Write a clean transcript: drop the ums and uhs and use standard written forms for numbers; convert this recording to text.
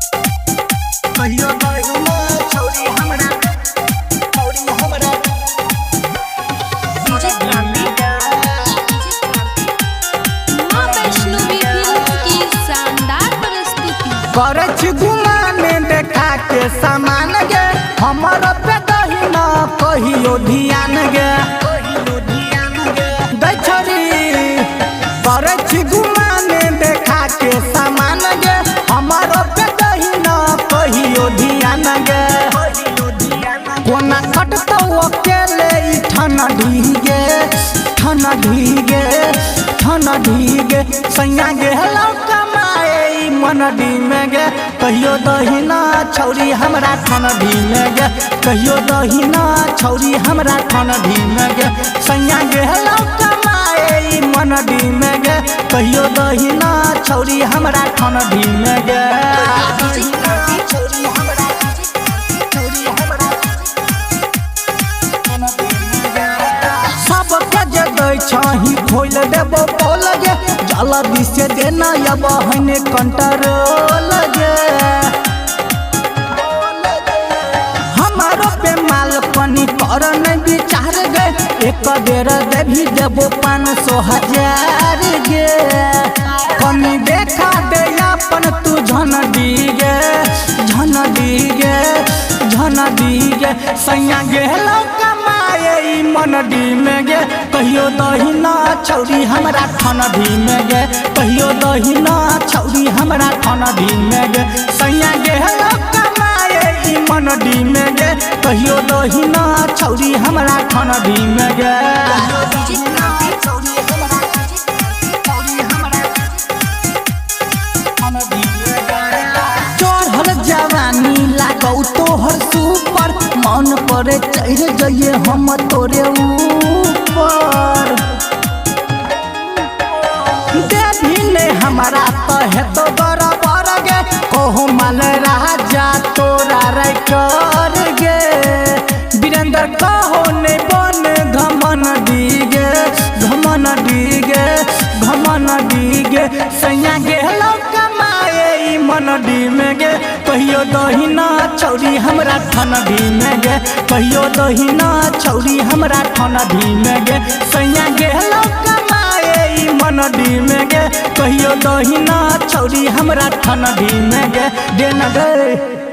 कहियो दहिना छौरी हमरा डीजे क्रांति मां वैष्णवी फिल्म की शानदार प्रस्तुति। करे छी गुमाने देखा के सामान गे हमर पे दहिना कहियो ध्यान गे दैछरी करे छी गुमाने देखा के सामान गे हमर पे दहिना कहियो ध्यान गे कोना कटतो अकेले ई ठना ढीगे सैया गे हेलो कमाए ई मनडी में गे कहियो दहिना छौरी हमरा ठनडी में गे कहियो दहिना छौरी हमरा ठनडी में गे सैया गे हेलो कमाए ई मनडी में गे कहियो दहिना छौरी हमरा ठनडी में गे छही खोल देबो पोल गे जल्दी से देना या बहने कंट्रोल गे हमारो पे माल पनी कर नहीं विचार गे एक बेर देवी देबो 500,000 गे कमी देखा दे अपन तू झन दीगे सैया गे हेलो कमाए ई मनडी में गे कहियो दहिना छौरी हमरा ठनडी में गे कहियो दहिना छौरी हमरा ठनडी में गे सैया गे हेलो कमाए ई मनडी में गे कहियो दहिना छौरी हमरा ठनडी में गे चढ़ल जवानी लागौ तोहर सुपर मन पर चढ़ जाइए हम तोरे ऊपर देवी ने हमारा तो है तो बराबर गे कहो माल राजा तोरा रे कर गे वीरेंद्र कहो ने बन घमन डीगे सैया गे हेलो कमाए ई मनडी में गे कहियो दहिना छौरी हमरा ठनडी में गे कहियो दहिना छौरी हमरा ठनडी में गे सैया गे हेलो कमाए ई मनडी में गे कहियो दहिना छौरी हमरा ठनडी में गे देना गे।